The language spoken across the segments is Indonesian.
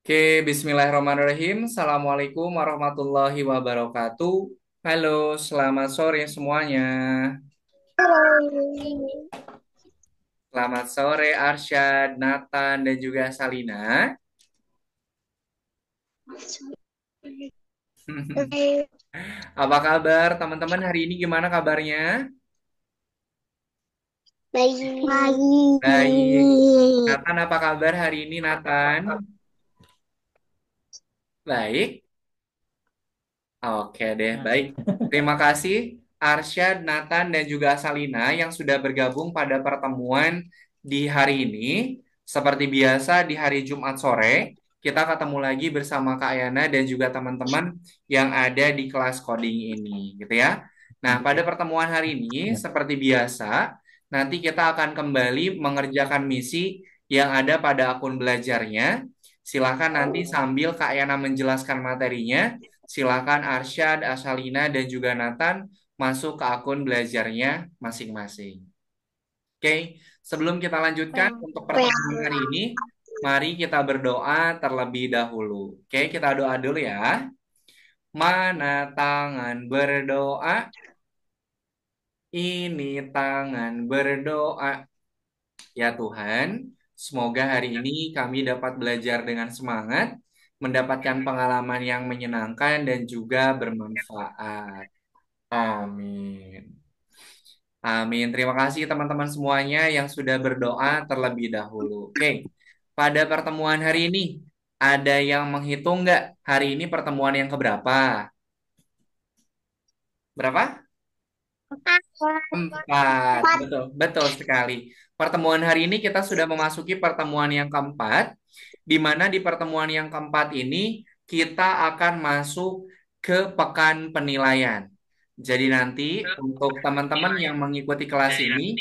Oke, Bismillahirrahmanirrahim. Assalamualaikum warahmatullahi wabarakatuh. Halo, selamat sore semuanya. Selamat sore Arsyad, Nathan, dan juga Salina. Apa kabar teman-teman hari ini? Gimana kabarnya? Baik. Baik. Nathan, apa kabar hari ini, Nathan? Baik. Oke deh, baik. Terima kasih Arsyad, Nathan, dan juga Salina yang sudah bergabung pada pertemuan di hari ini. Seperti biasa di hari Jumat sore, kita ketemu lagi bersama Kak Yana dan juga teman-teman yang ada di kelas coding ini, gitu ya. Nah, pada pertemuan hari ini, seperti biasa, nanti kita akan kembali mengerjakan misi yang ada pada akun belajarnya. Silakan nanti sambil Kak Yana menjelaskan materinya, silakan Arsyad, Asalina, dan juga Nathan masuk ke akun belajarnya masing-masing. Oke, sebelum kita lanjutkan untuk pertemuan hari ini, mari kita berdoa terlebih dahulu. Oke, kita doa dulu ya. Mana tangan berdoa? Ini tangan berdoa. Ya Tuhan, semoga hari ini kami dapat belajar dengan semangat, mendapatkan pengalaman yang menyenangkan dan juga bermanfaat. Amin. Amin. Terima kasih teman-teman semuanya yang sudah berdoa terlebih dahulu. Oke, pada pertemuan hari ini, ada yang menghitung nggak hari ini pertemuan yang keberapa? Berapa? Empat. Betul, betul sekali. Pertemuan hari ini kita sudah memasuki pertemuan yang keempat, di mana di pertemuan yang keempat ini kita akan masuk ke pekan penilaian. Jadi nanti untuk teman-teman yang mengikuti kelas ini,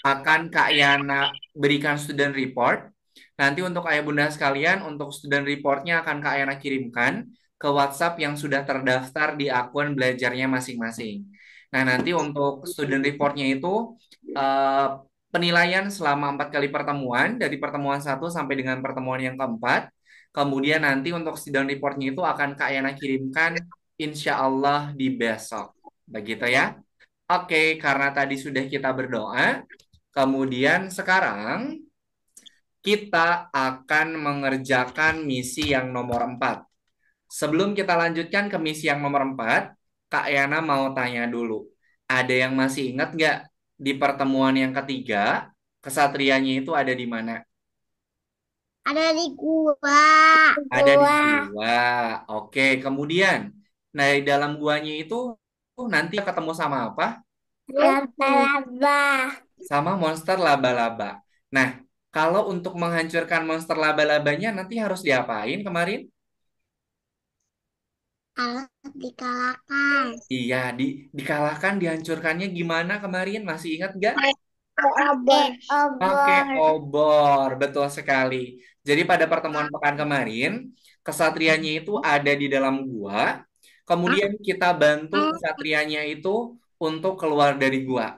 akan Kak Yana berikan student report. Nanti untuk ayah bunda sekalian, untuk student reportnya akan Kak Yana kirimkan ke WhatsApp yang sudah terdaftar di akun belajarnya masing-masing. Nah, nanti untuk student reportnya itu eh, penilaian selama 4 kali pertemuan, dari pertemuan satu sampai dengan pertemuan yang keempat. Kemudian nanti untuk student reportnya itu akan Kak Yana kirimkan insya Allah di besok. Begitu ya. Oke, karena tadi sudah kita berdoa, kemudian sekarang kita akan mengerjakan misi yang nomor 4. Sebelum kita lanjutkan ke misi yang nomor 4, Kak Yana mau tanya dulu. Ada yang masih ingat nggak di pertemuan yang ketiga, kesatrianya itu ada di mana? Ada di gua. Ada di gua. Oke, kemudian, nah di dalam guanya itu nanti ketemu sama apa? Laba-laba. Sama monster laba-laba. Nah, kalau untuk menghancurkan monster laba-labanya nanti harus diapain kemarin? Harus dikalahkan. Iya, dikalahkan, dihancurkannya gimana kemarin? Masih ingat nggak? Pakai Pakai obor. obor, betul sekali. Jadi pada pertemuan pekan kemarin, kesatrianya itu ada di dalam gua. Kemudian kita bantu kesatrianya itu untuk keluar dari gua.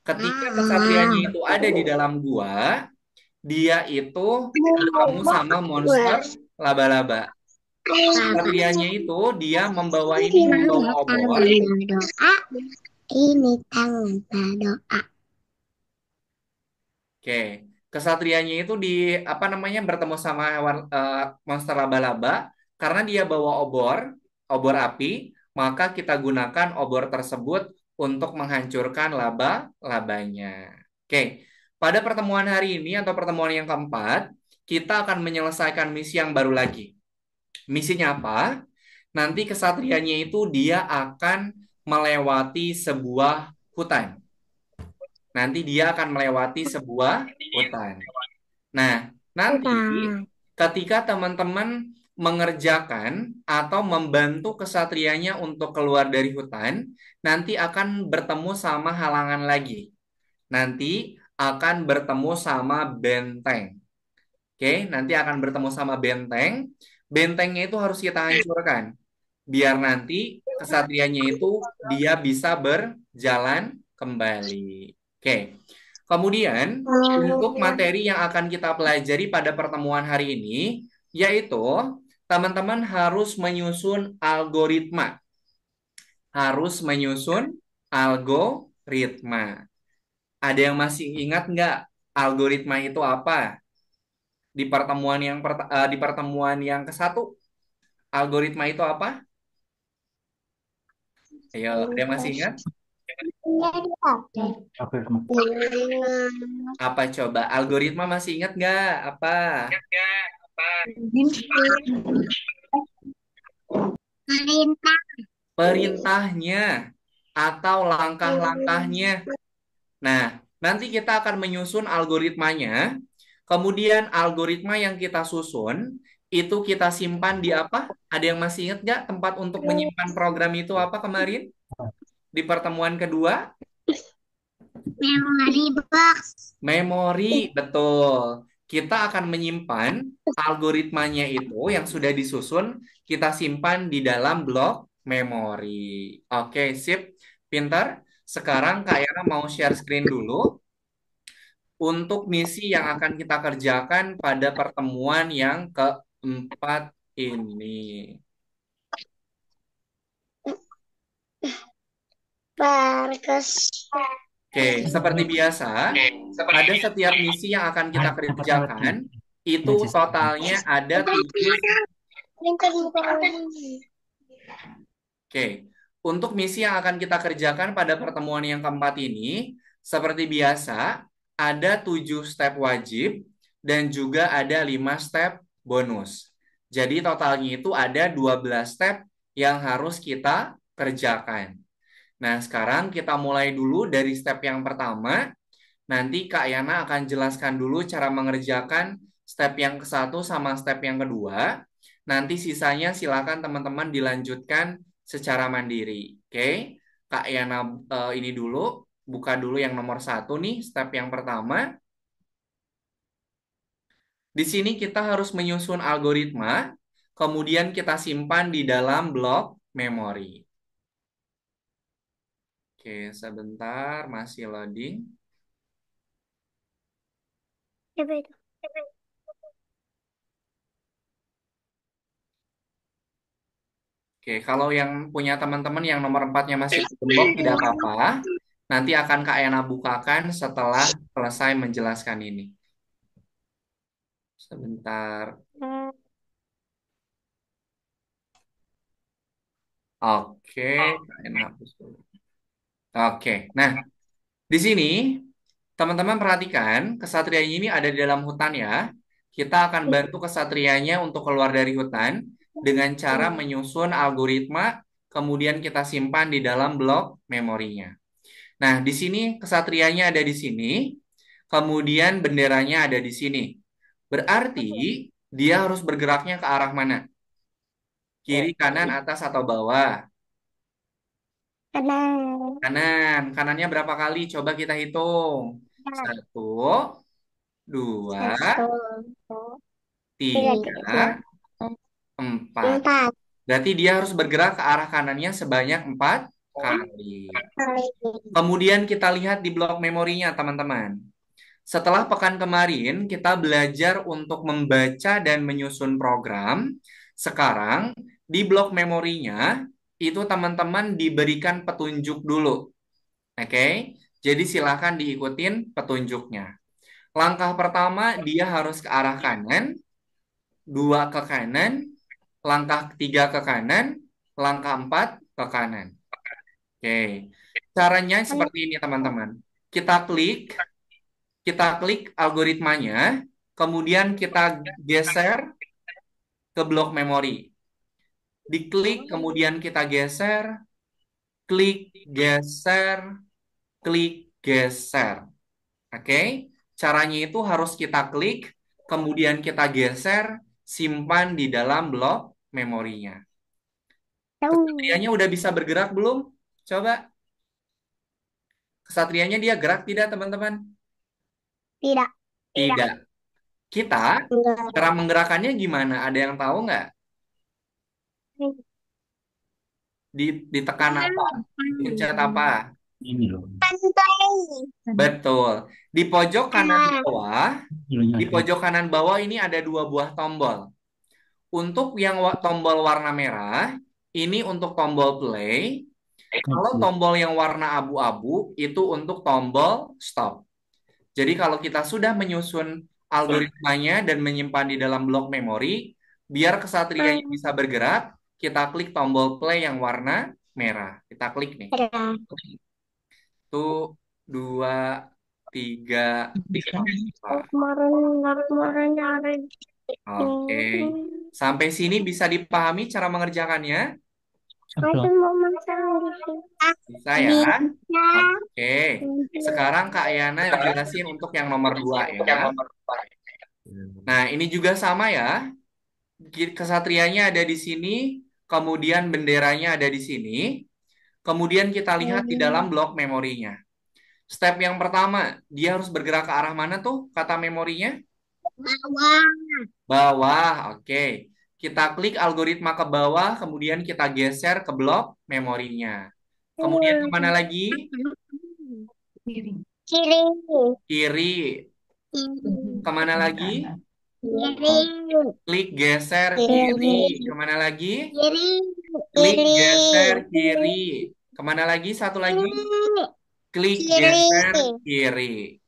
Ketika kesatrianya itu ada di dalam gua, dia itu ketemu sama monster laba-laba. Kesatrianya itu dia membawa ini, membawa Ini obor. tangan berdoa. Ini tangan berdoa. Oke, kesatrianya itu di apa namanya bertemu sama hewan monster laba-laba karena dia bawa obor, obor api, maka kita gunakan obor tersebut untuk menghancurkan laba-labanya. Oke, pada pertemuan hari ini atau pertemuan yang keempat, kita akan menyelesaikan misi yang baru lagi. Misinya apa? Nanti kesatrianya itu dia akan melewati sebuah hutan. Nanti dia akan melewati sebuah hutan. Nah, nanti Hutan. ketika teman-teman mengerjakan atau membantu kesatrianya untuk keluar dari hutan, nanti akan bertemu sama halangan lagi. Nanti akan bertemu sama benteng. Oke, nanti akan bertemu sama benteng. Bentengnya itu harus kita hancurkan. Biar nanti kesatrianya itu dia bisa berjalan kembali. Oke. Kemudian, untuk materi yang akan kita pelajari pada pertemuan hari ini, yaitu teman-teman harus menyusun algoritma. Harus menyusun algoritma. Ada yang masih ingat nggak algoritma itu apa? Di pertemuan yang ke-1, algoritma itu apa? Ayo, ada yang masih ingat? Apa coba? Algoritma masih ingat nggak? Apa? Perintah. Perintahnya atau langkah-langkahnya. Nah, nanti kita akan menyusun algoritmanya. Kemudian algoritma yang kita susun itu kita simpan di apa? Ada yang masih ingat nggak tempat untuk menyimpan program itu apa kemarin di pertemuan kedua? Memory box. Memori, betul. Kita akan menyimpan algoritmanya itu yang sudah disusun, kita simpan di dalam blok memori. Oke, sip. Pintar. Sekarang Kak Yana mau share screen dulu untuk misi yang akan kita kerjakan pada pertemuan yang keempat ini. Barkes. Oke, seperti biasa, pada setiap misi yang akan kita kerjakan, itu totalnya ada 7. Oke, untuk misi yang akan kita kerjakan pada pertemuan yang keempat ini, seperti biasa, ada 7 step wajib dan juga ada 5 step bonus. Jadi totalnya itu ada 12 step yang harus kita kerjakan. Nah, sekarang kita mulai dulu dari step yang pertama. Nanti Kak Yana akan jelaskan dulu cara mengerjakan step yang ke-1 sama step yang kedua. Nanti sisanya silakan teman-teman dilanjutkan secara mandiri. Oke, Kak Yana ini dulu, buka dulu yang nomor 1 nih, step yang pertama. Di sini kita harus menyusun algoritma, kemudian kita simpan di dalam blok memori. Oke, sebentar, masih loading. Coba itu. Oke, kalau yang punya teman-teman yang nomor 4-nya masih gembok, tidak apa-apa. Nanti akan Kak Ena bukakan setelah selesai menjelaskan ini. Sebentar. Oke, Kak Ena hapus dulu. Oke, nah di sini teman-teman perhatikan, kesatrianya ini ada di dalam hutan ya. Kita akan bantu kesatrianya untuk keluar dari hutan dengan cara menyusun algoritma, kemudian kita simpan di dalam blok memorinya. Nah, di sini kesatrianya ada di sini, kemudian benderanya ada di sini. Berarti dia harus bergeraknya ke arah mana? Kiri, kanan, atas, atau bawah? Kanan. Kanan. Kanannya berapa kali? Coba kita hitung. 1, 2, Satu, 3, tiga, 4. empat Berarti dia harus bergerak ke arah kanannya sebanyak 4 kali. kali. Kemudian kita lihat di blok memorinya, teman-teman. Setelah pekan kemarin, kita belajar untuk membaca dan menyusun program. Sekarang, di blok memorinya, itu teman-teman diberikan petunjuk dulu. Oke? Jadi silakan diikutin petunjuknya. Langkah pertama, dia harus ke arah kanan, 2 ke kanan, langkah ketiga ke kanan, langkah 4 ke kanan. Oke. Caranya seperti ini, teman-teman. Kita klik kita klik algoritmanya, kemudian kita geser ke blok memori. Diklik, kemudian kita geser, klik, geser, klik, geser. Oke? Caranya itu harus kita klik, kemudian kita geser, simpan di dalam blok memorinya. Kesatrianya udah bisa bergerak belum? Coba. Kesatrianya dia gerak tidak, teman-teman? Tidak. Tidak. Kita, cara menggerakkannya gimana? Ada yang tahu nggak? Ditekan apa? Dipencet apa? Ini loh. Pantai. Betul. Di pojok kanan Ah, bawah, Kilonya di ada. pojok kanan bawah ini ada dua buah tombol. Untuk yang tombol warna merah, ini untuk tombol play. Kalau Kabut. tombol yang warna abu-abu, itu untuk tombol stop. Jadi kalau kita sudah menyusun algoritmanya dan menyimpan di dalam blok memori, biar kesatrianya bisa bergerak, kita klik tombol play yang warna merah. Kita klik nih. ada. Satu, dua, tiga, empat. Kemarin ada. Oke. Sampai sini bisa dipahami cara mengerjakannya? Aku Ada. mau masang di sini. Bisa ya? Bisa. Oke. Sekarang Kak Yana jelasin untuk yang nomor dua ya. Nah, ini juga sama ya. Kesatrianya ada di sini, kemudian benderanya ada di sini. Kemudian kita lihat di dalam blok memorinya. Step yang pertama, dia harus bergerak ke arah mana tuh kata memorinya? Bawah. Bawah, oke. Kita klik algoritma ke bawah, kemudian kita geser ke blok memorinya. Kemudian kemana lagi? Kiri. Kiri. Kiri. Kemana lagi? Kiri. Klik geser kiri. Kiri. Kemana lagi? Kiri. Klik Kiri. geser kiri. Kemana lagi? Satu lagi. Klik Kiri. geser kiri.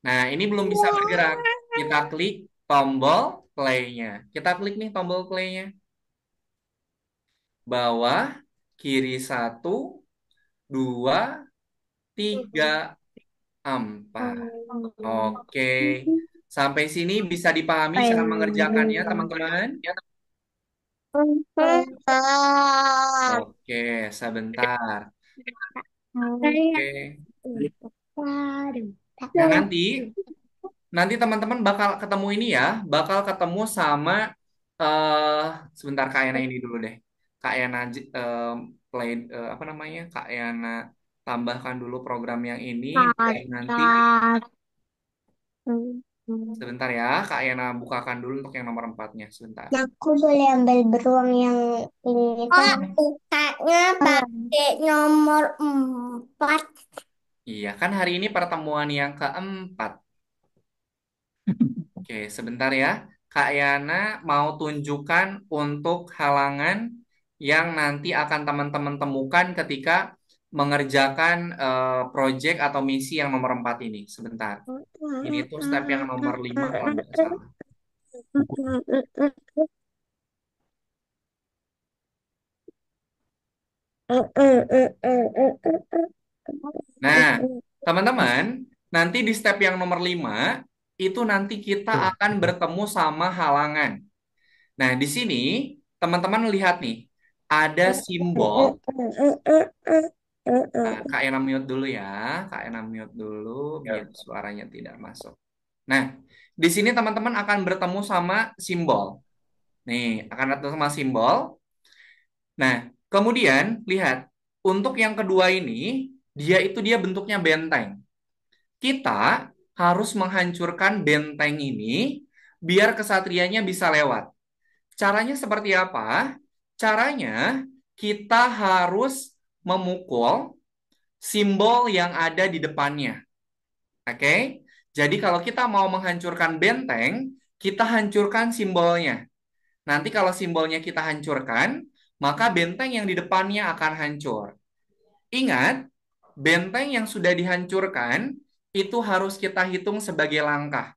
Nah, ini belum bisa bergerak. Kita klik tombol play-nya. Kita klik nih tombol play-nya. Bawah, kiri satu, dua, tiga, empat. Oke. Sampai sini bisa dipahami cara mengerjakannya, teman-teman? Oke, sebentar. Oke. Nah, nanti teman-teman bakal ketemu ini ya, bakal ketemu sama eh sebentar Kak Yana ini dulu deh. Kak Yana play apa namanya? Kak Yana tambahkan dulu program yang ini biar nanti sebentar ya, Kak Yana bukakan dulu untuk yang nomor empatnya sebentar. Aku boleh ambil beruang yang ini kan? Bukanya pakai nomor 4. Iya, kan hari ini pertemuan yang keempat. Oke, sebentar ya. Kak Yana mau tunjukkan untuk halangan yang nanti akan teman-teman temukan ketika mengerjakan project atau misi yang nomor 4 ini. Sebentar. Ini tuh step yang nomor 5 kalau nggak salah. Nah, teman-teman, nanti di step yang nomor 5 itu nanti kita akan bertemu sama halangan. Nah, di sini teman-teman lihat nih, ada simbol. Nah, Kak Ena mute dulu ya. Kak Ena mute dulu biar suaranya tidak masuk. Nah, di sini teman-teman akan bertemu sama simbol. Nih, akan bertemu sama simbol. Nah, kemudian lihat, untuk yang kedua ini, dia bentuknya benteng. Kita harus menghancurkan benteng ini biar kesatrianya bisa lewat. Caranya seperti apa? Caranya kita harus memukul simbol yang ada di depannya. Oke? Jadi kalau kita mau menghancurkan benteng, kita hancurkan simbolnya. Nanti kalau simbolnya kita hancurkan, maka benteng yang di depannya akan hancur. Ingat, benteng yang sudah dihancurkan itu harus kita hitung sebagai langkah.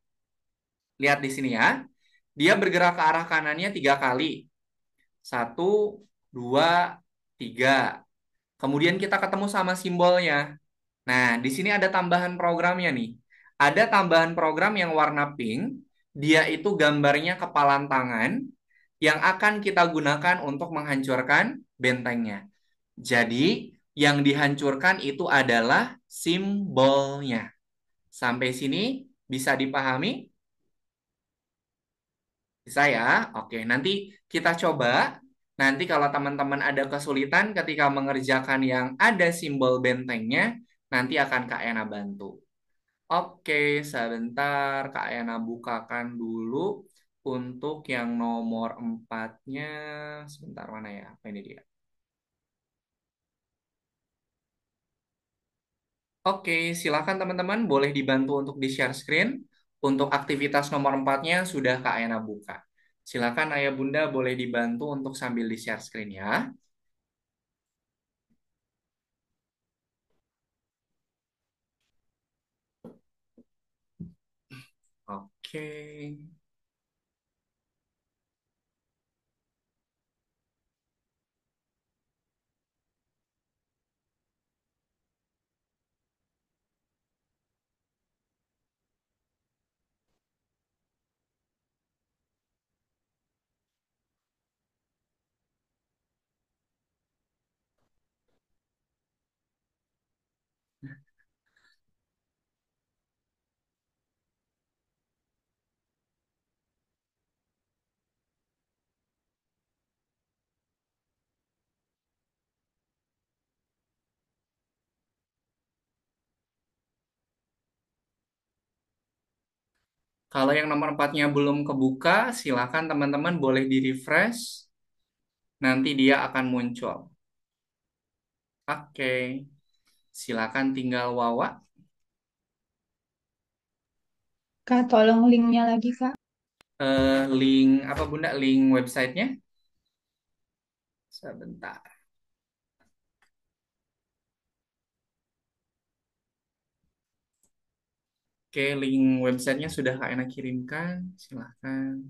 Lihat di sini ya. Dia bergerak ke arah kanannya 3 kali. Satu, dua, tiga. Kemudian kita ketemu sama simbolnya. Nah, di sini ada tambahan programnya nih. Ada tambahan program yang warna pink. Dia itu gambarnya kepalan tangan yang akan kita gunakan untuk menghancurkan bentengnya. Jadi, yang dihancurkan itu adalah simbolnya. Sampai sini bisa dipahami? Bisa ya? Oke, nanti kita coba. Nanti kalau teman-teman ada kesulitan ketika mengerjakan yang ada simbol bentengnya, nanti akan Kak Ena bantu. Oke, sebentar Kak Ena bukakan dulu untuk yang nomor empatnya. Sebentar mana ya? Apa ini dia? Oke, silakan teman-teman boleh dibantu untuk di-share screen. Untuk aktivitas nomor 4-nya sudah Kak Ayana buka. Silakan Ayah Bunda boleh dibantu untuk sambil di-share screen ya. Oke. Kalau yang nomor 4-nya belum kebuka, silakan teman-teman boleh di-refresh. Nanti dia akan muncul. Oke. Silakan tinggal Wawa. Kak, tolong linknya lagi, Kak. Link apa Bunda? Link websitenya? Sebentar. Oke, link websitenya sudah Kak Ena kirimkan. Silahkan.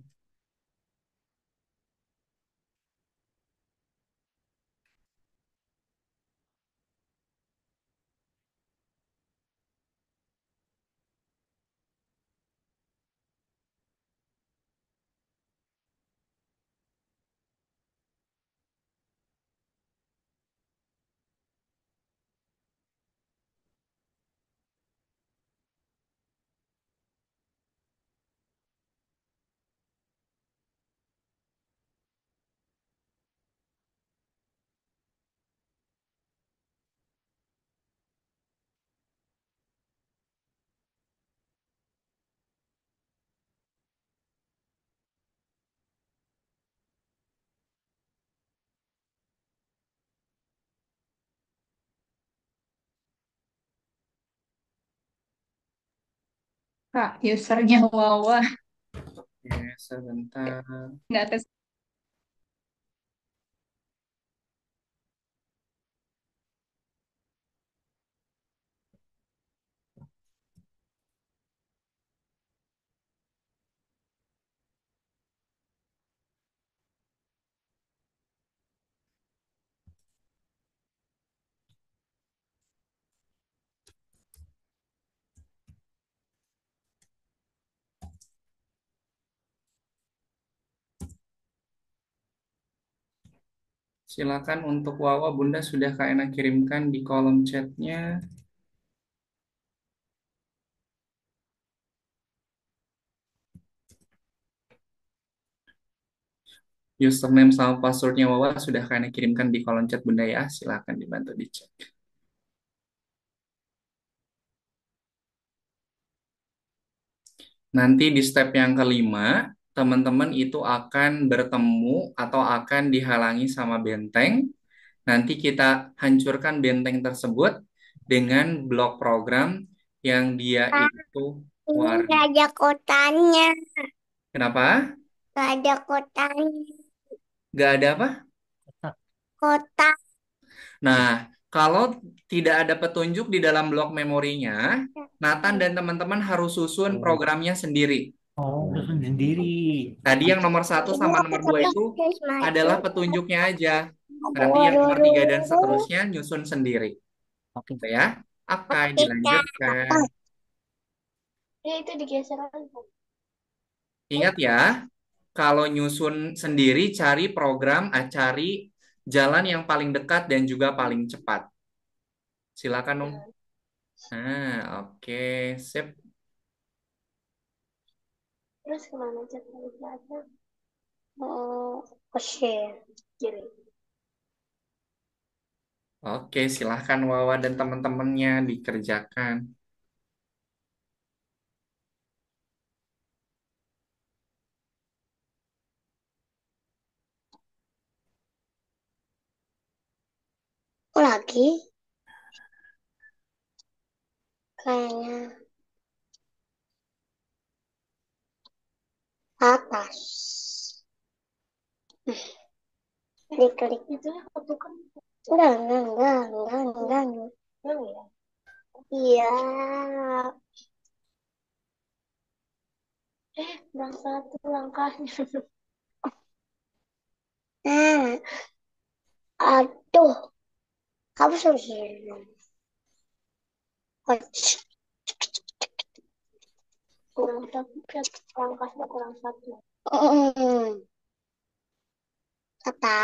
Kak, usernya Wawa Oke, sebentar. nggak tes. Silakan untuk Wawa, Bunda sudah Kak Ena kirimkan di kolom chatnya. Username sama passwordnya Wawa sudah Kak Ena kirimkan di kolom chat Bunda ya. Silakan dibantu dicek. Nanti di step yang kelima, teman-teman itu akan bertemu atau akan dihalangi sama benteng. Nanti kita hancurkan benteng tersebut dengan blok program yang dia Ah, itu ini warna. nggak ada kotanya. Kenapa? Nggak ada kotanya. Gak ada apa? Kota. Nah, kalau tidak ada petunjuk di dalam blok memorinya, Nathan dan teman-teman harus susun programnya sendiri. Oh, susun sendiri. Tadi yang nomor 1 Ini sama aku nomor 2 tapi itu harus maju. adalah petunjuknya aja. Nanti yang nomor 3 dan Waduh. seterusnya nyusun sendiri. Oke. Gitu ya. Oke, Oke, Kak. dilanjutkan. Ya, itu digeser aja. Ingat ya, kalau nyusun sendiri cari program, cari jalan yang paling dekat dan juga paling cepat. Silakan dong. Oke, sip. Terus kemana caranya? Share. Kiri. Oke, silahkan Wawa dan teman-temannya dikerjakan. Oh, lagi? kayaknya atas. Diklik. Itu bukan. Enggak. Iya. Bang satu langkahnya. Nah, aduh, kamu suruh kurang satu, langkahnya kurang satu. Kata.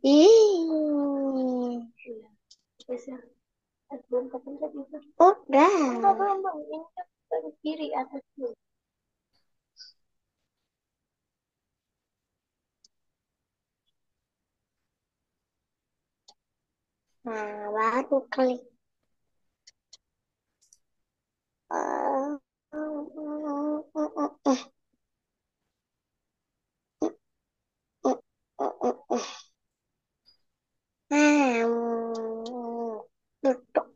Ih. Bisa. Belum kepencet itu. Udah. Belum. Ini kan kiri atas dulu. Nah, baru klik. Duduk.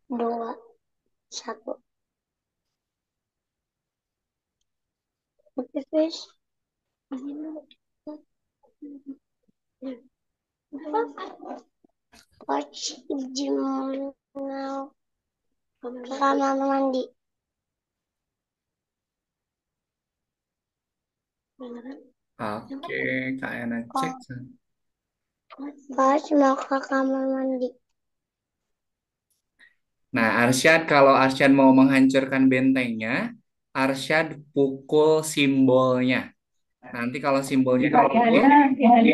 Dua, satu. Oke, guys. Watch gym now. Kamar mandi. Oke, Kak Yana cek. Watch mau ke kamar mandi. Nah, Arsyad, kalau Arsyad mau menghancurkan bentengnya, Arsyad pukul simbolnya. Nanti kalau simbolnya pukul,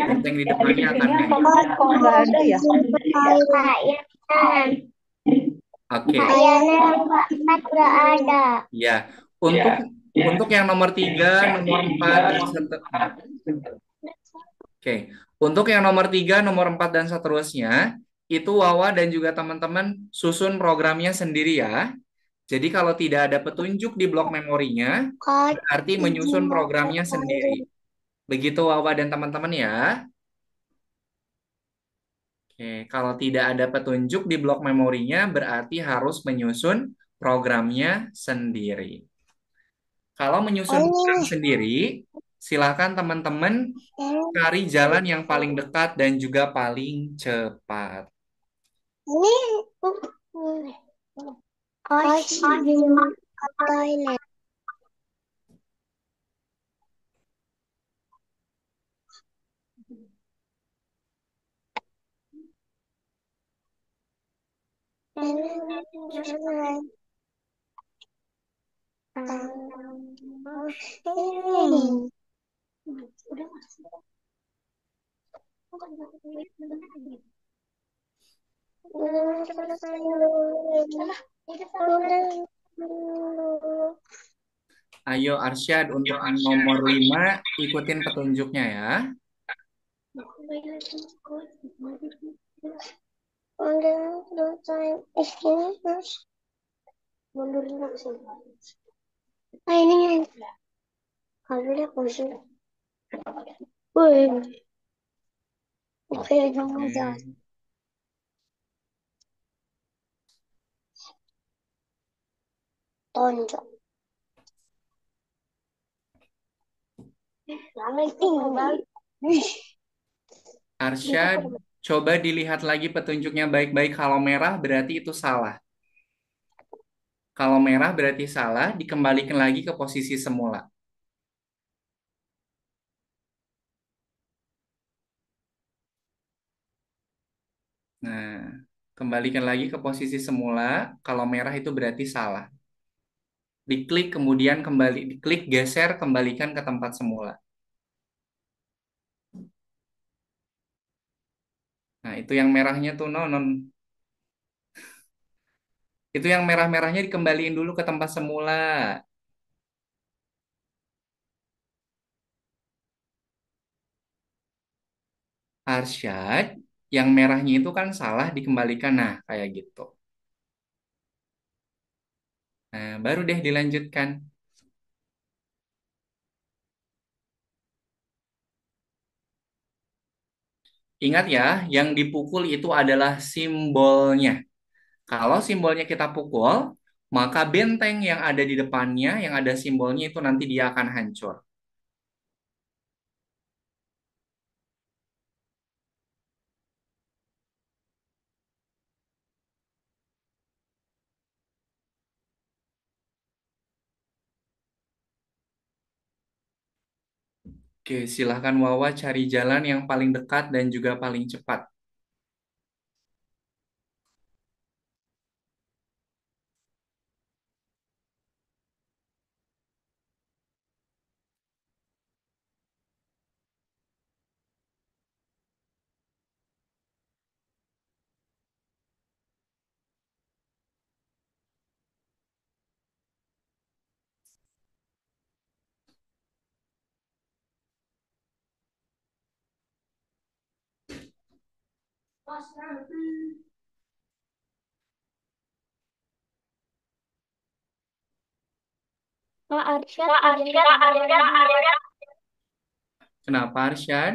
benteng di depannya akan hancur. Kok nggak ada ya? Oke, Kayaknya empat nggak ada. ya. Untuk yang nomor 3, nomor 4, dan Oke, untuk yang nomor 3, nomor 4, dan seterusnya, itu Wawa dan juga teman-teman susun programnya sendiri ya. Jadi kalau tidak ada petunjuk di blok memorinya, berarti menyusun programnya sendiri. Begitu Wawa dan teman-teman ya. Oke, kalau tidak ada petunjuk di blok memorinya, berarti harus menyusun programnya sendiri. Kalau menyusun program sendiri, silakan teman-teman cari jalan yang paling dekat dan juga paling cepat. Ini watch toilet. Ayo Arsyad, untuk yang nomor 5, ikutin petunjuknya ya. Ah, ini kalau dia kosong. Woi, oke, jangan. Tonjok. Arsyad, coba dilihat lagi petunjuknya baik-baik. Kalau merah berarti itu salah. Kalau merah berarti salah, dikembalikan lagi ke posisi semula. Nah, kembalikan lagi ke posisi semula. Kalau merah itu berarti salah. Diklik kemudian kembali, diklik geser kembalikan ke tempat semula. Nah, itu yang merahnya tuh non. Itu yang merah-merahnya dikembaliin dulu ke tempat semula. Arsyad, yang merahnya itu kan salah dikembalikan. Nah, kayak gitu. Nah, baru deh dilanjutkan. Ingat ya, yang dipukul itu adalah simbolnya. Kalau simbolnya kita pukul, maka benteng yang ada di depannya, yang ada simbolnya itu nanti dia akan hancur. Oke, silahkan Wawa cari jalan yang paling dekat dan juga paling cepat. Kak Arsyad izin ke kamar mandi. Kenapa, Arsyad?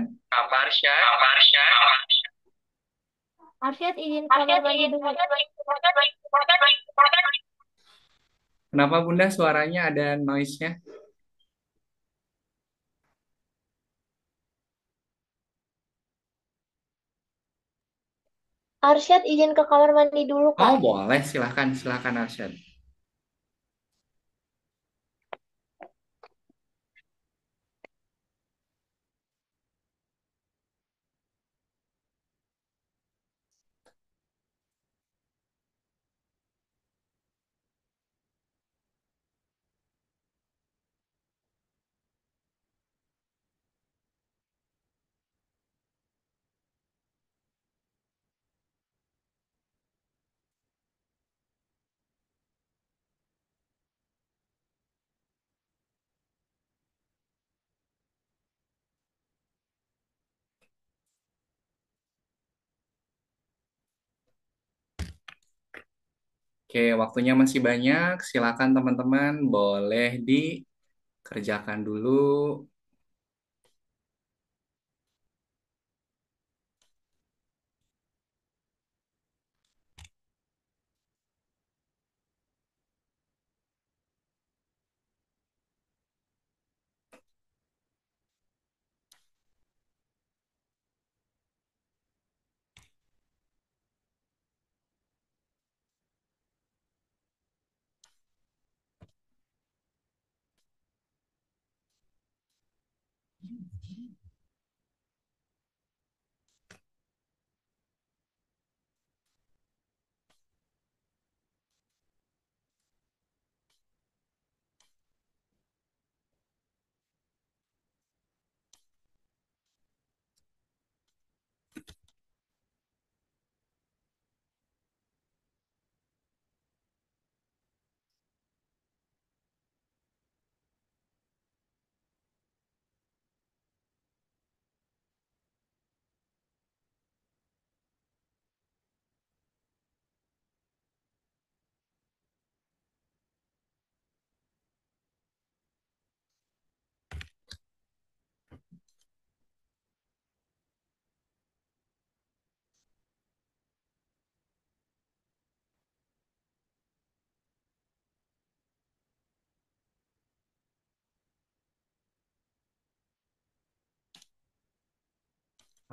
Arsyad izin ke kamar mandi dulu. Kenapa, Bunda, suaranya ada noise-nya? Arsyad izin ke kamar mandi dulu, Oh, Kak. boleh. Silahkan, silahkan, Arsyad. Oke, waktunya masih banyak. Silakan teman-teman, boleh dikerjakan dulu.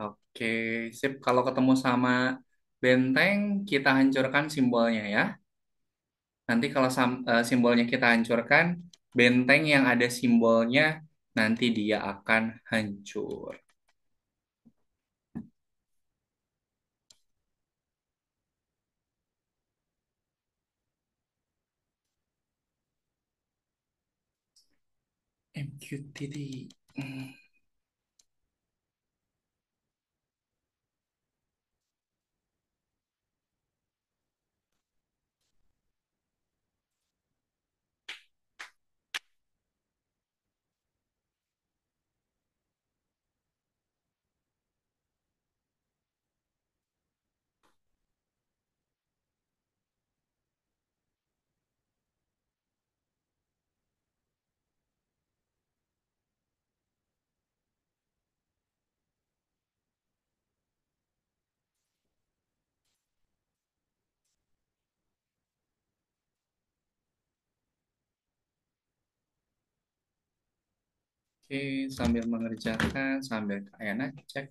Oke, sip. Kalau ketemu sama benteng, kita hancurkan simbolnya ya. Nanti kalau simbolnya kita hancurkan, benteng yang ada simbolnya nanti dia akan hancur. MQTT. Oke, sambil mengerjakan, sambil Ayana cek.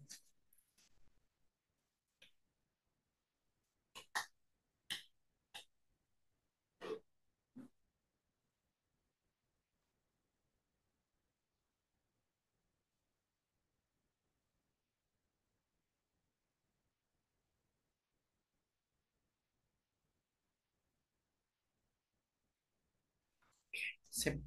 Sip.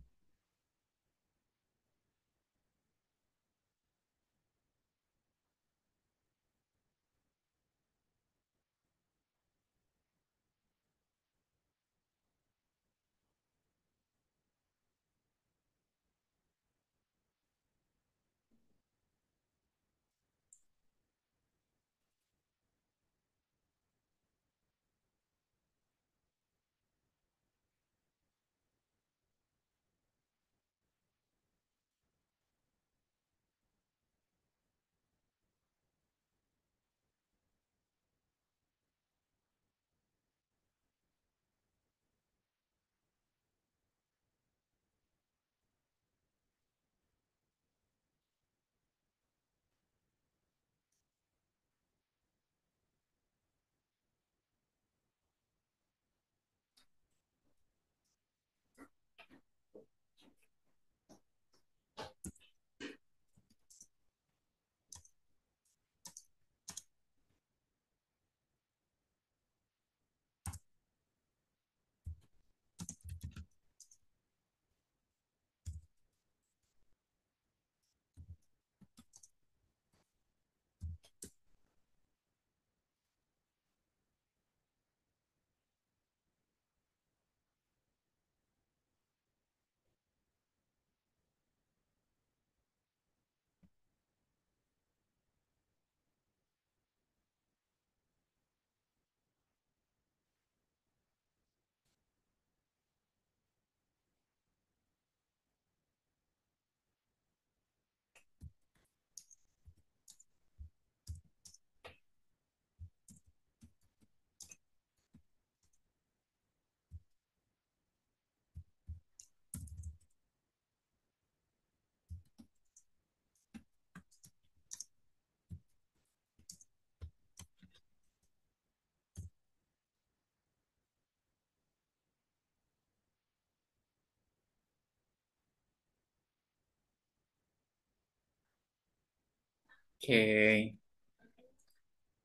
Oke.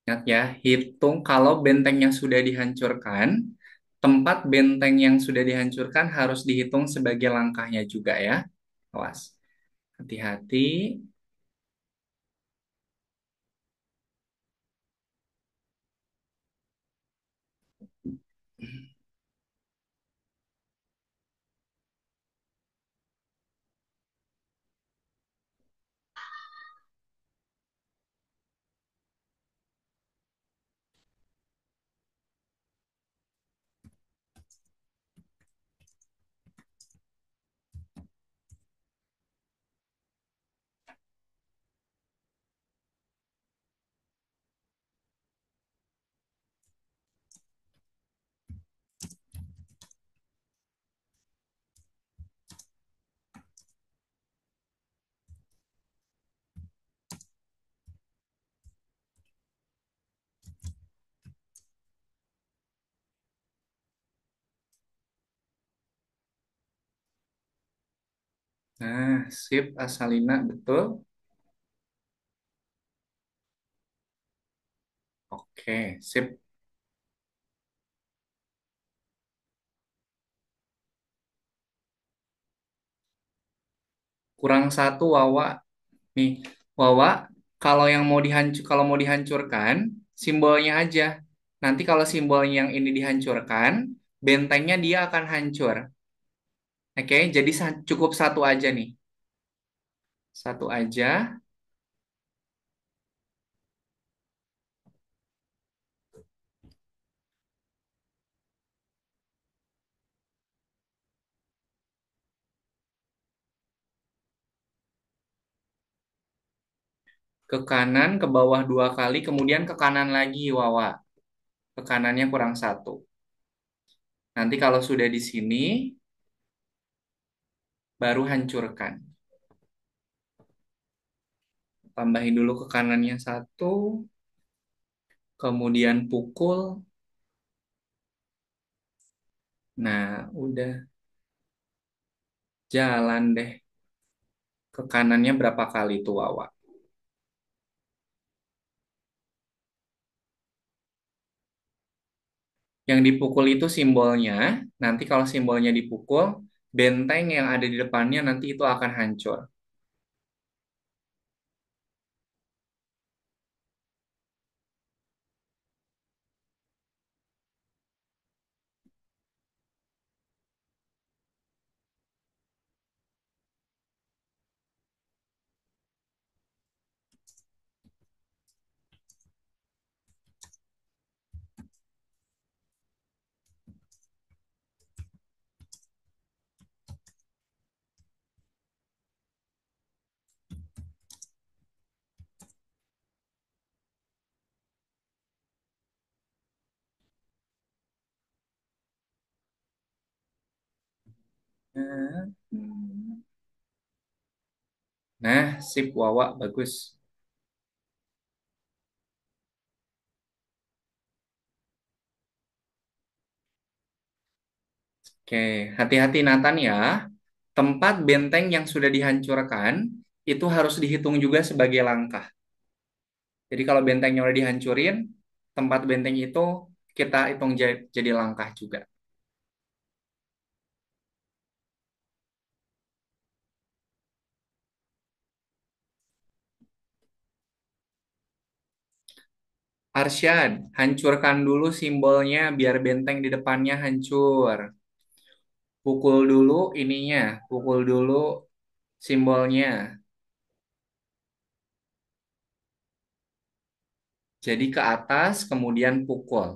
Ingat ya, hitung kalau bentengnya sudah dihancurkan, tempat benteng yang sudah dihancurkan harus dihitung sebagai langkahnya juga ya. Awas. Hati-hati. Nah, sip, Asalina, betul. Oke, sip. Kurang satu, Wawa. Nih, Wawa, kalau mau dihancurkan, simbolnya aja. Nanti kalau simbolnya yang ini dihancurkan, bentengnya dia akan hancur. Oke, jadi cukup satu aja nih. Satu aja, ke kanan, ke bawah dua kali, kemudian ke kanan lagi, Wawa. Ke kanannya kurang satu. Nanti kalau sudah di sini, baru hancurkan. Tambahin dulu ke kanannya satu, kemudian pukul. Nah, udah jalan deh. Ke kanannya berapa kali tuh, Wawa? Yang dipukul itu simbolnya. Nanti kalau simbolnya dipukul, benteng yang ada di depannya nanti itu akan hancur. Nah, sip Wawa, bagus. Oke, hati-hati Nathan ya. Tempat benteng yang sudah dihancurkan itu harus dihitung juga sebagai langkah. Jadi kalau bentengnya udah dihancurin, tempat benteng itu kita hitung jadi langkah juga. Arsyad, hancurkan dulu simbolnya biar benteng di depannya hancur. Pukul dulu ininya, pukul dulu simbolnya. Jadi ke atas, kemudian pukul.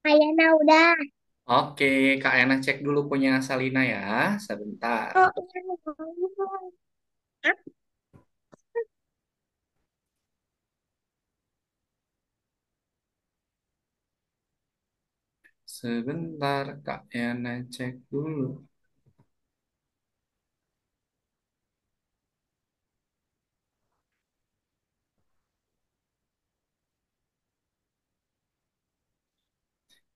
Ayana udah. Oke, Kak Ena cek dulu punya Salina ya, sebentar. Oh, iya. Sebentar, Kak Ena cek dulu.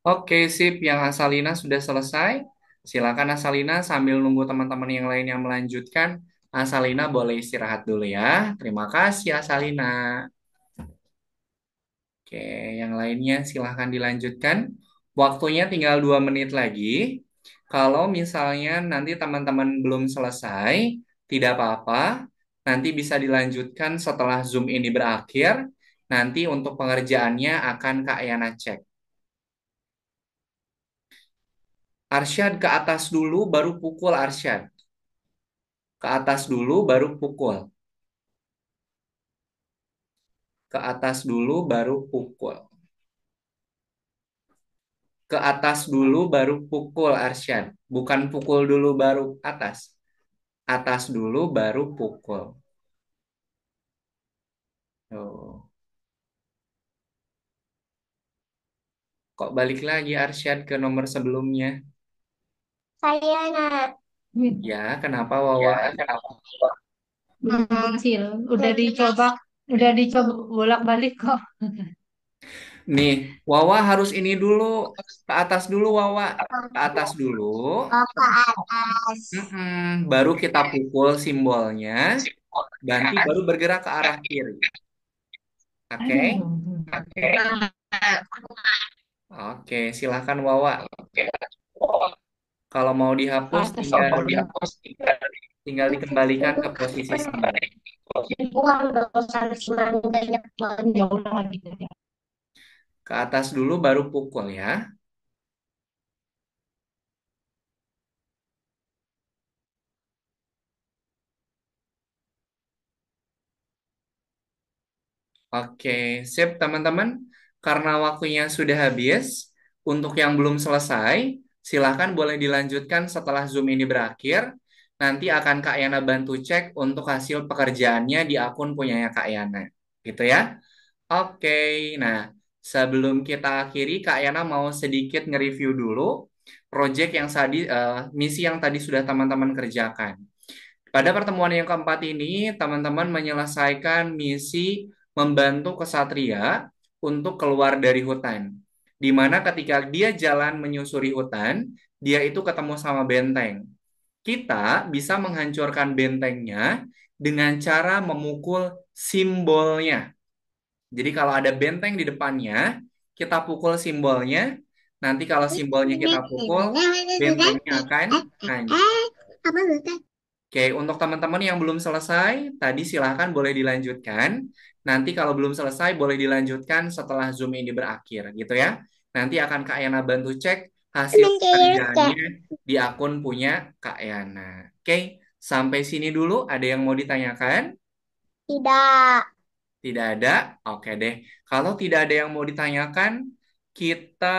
Oke, sip. Yang Asalina sudah selesai. Silakan Asalina sambil nunggu teman-teman yang lain yang melanjutkan. Asalina boleh istirahat dulu ya. Terima kasih Asalina. Oke, yang lainnya silahkan dilanjutkan. Waktunya tinggal 2 menit lagi. Kalau misalnya nanti teman-teman belum selesai, tidak apa-apa. Nanti bisa dilanjutkan setelah Zoom ini berakhir. Nanti untuk pengerjaannya akan Kak Yana cek. Arsyad ke atas dulu, baru pukul Arsyad. Ke atas dulu, baru pukul. Ke atas dulu, baru pukul. Ke atas dulu baru pukul, Arsyad. Bukan pukul dulu baru atas. Atas dulu baru pukul. Tuh. Kok balik lagi Arsyad ke nomor sebelumnya? Saya nak. Ya, kenapa Wawa? Kecil. Udah dicoba bolak-balik kok. Nih, Wawa harus ini dulu. Ke atas dulu, Wawa. Ke atas dulu. Oh, ke atas. Baru kita pukul simbolnya. Nanti baru bergerak ke arah kiri. Oke? Oke, silahkan Wawa. Kalau mau dihapus, Atas tinggal dikembalikan ke posisi semula. Uang dosa semangganya ya udah gitu ya. Ke atas dulu baru pukul ya. Oke, sip teman-teman. Karena waktunya sudah habis, untuk yang belum selesai, silahkan boleh dilanjutkan setelah Zoom ini berakhir. Nanti akan Kak Yana bantu cek untuk hasil pekerjaannya di akun punyanya Kak Yana. Gitu ya. Oke, nah sebelum kita akhiri, Kak Yana mau sedikit nge-review dulu misi yang tadi sudah teman-teman kerjakan. Pada pertemuan yang keempat ini, teman-teman menyelesaikan misi membantu kesatria untuk keluar dari hutan. Di mana ketika dia jalan menyusuri hutan, dia itu ketemu sama benteng. Kita bisa menghancurkan bentengnya dengan cara memukul simbolnya. Jadi kalau ada benteng di depannya, kita pukul simbolnya. Nanti kalau simbolnya kita pukul, bentengnya akan hancur. apa Ustaz? Oke, untuk teman-teman yang belum selesai, tadi silahkan boleh dilanjutkan. Nanti kalau belum selesai, boleh dilanjutkan setelah Zoom ini berakhir, gitu ya. Nanti akan Kak Yana bantu cek hasil pekerjaannya di akun punya Kak Yana. Oke, sampai sini dulu. Ada yang mau ditanyakan? Tidak. Tidak ada? Oke deh. Kalau tidak ada yang mau ditanyakan, kita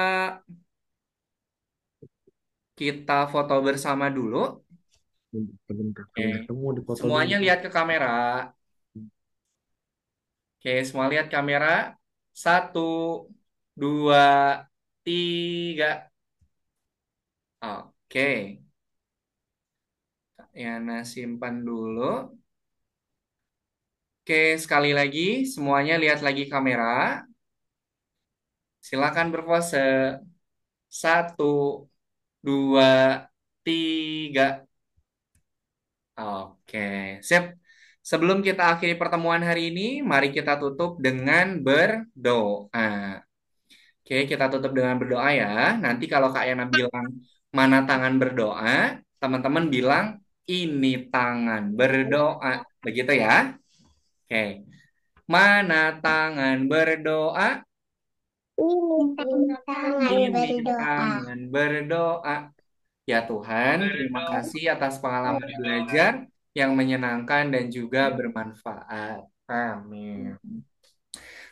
kita foto bersama dulu. Bentar, Oke. belum ketemu di foto Semuanya dulu. lihat ke kamera. Oke, semua lihat kamera. Satu, dua, tiga. Oke. Yana simpan dulu. Oke, sekali lagi. Semuanya lihat lagi kamera. Silakan berpose. Satu, dua, tiga. Oke, sip. Sebelum kita akhiri pertemuan hari ini, mari kita tutup dengan berdoa. Oke, kita tutup dengan berdoa ya. Nanti kalau Kak Yana bilang mana tangan berdoa, teman-teman bilang ini tangan berdoa. Begitu ya? Oke. Mana tangan berdoa? Ini tangan Ini berdoa. tangan berdoa. Ya Tuhan, terima kasih atas pengalaman belajar yang menyenangkan dan juga bermanfaat. Amin.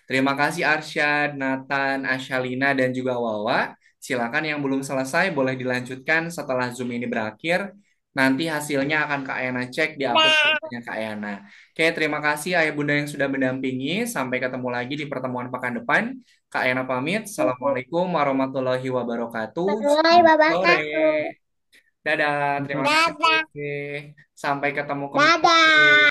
Terima kasih Arsyad, Nathan, Ashalina, dan juga Wawa. Silakan yang belum selesai boleh dilanjutkan setelah Zoom ini berakhir. Nanti hasilnya akan Kak Ayana cek di akun Twitternya Kak Ayana. Oke, terima kasih Ayah Bunda yang sudah mendampingi. Sampai ketemu lagi di pertemuan pekan depan. Kak Ayana pamit. Assalamualaikum warahmatullahi wabarakatuh. Warahmatullahi Selamat sore. wabarakatuh. Dadah, terima Dadah. kasih. Sampai ketemu kembali. Dadah.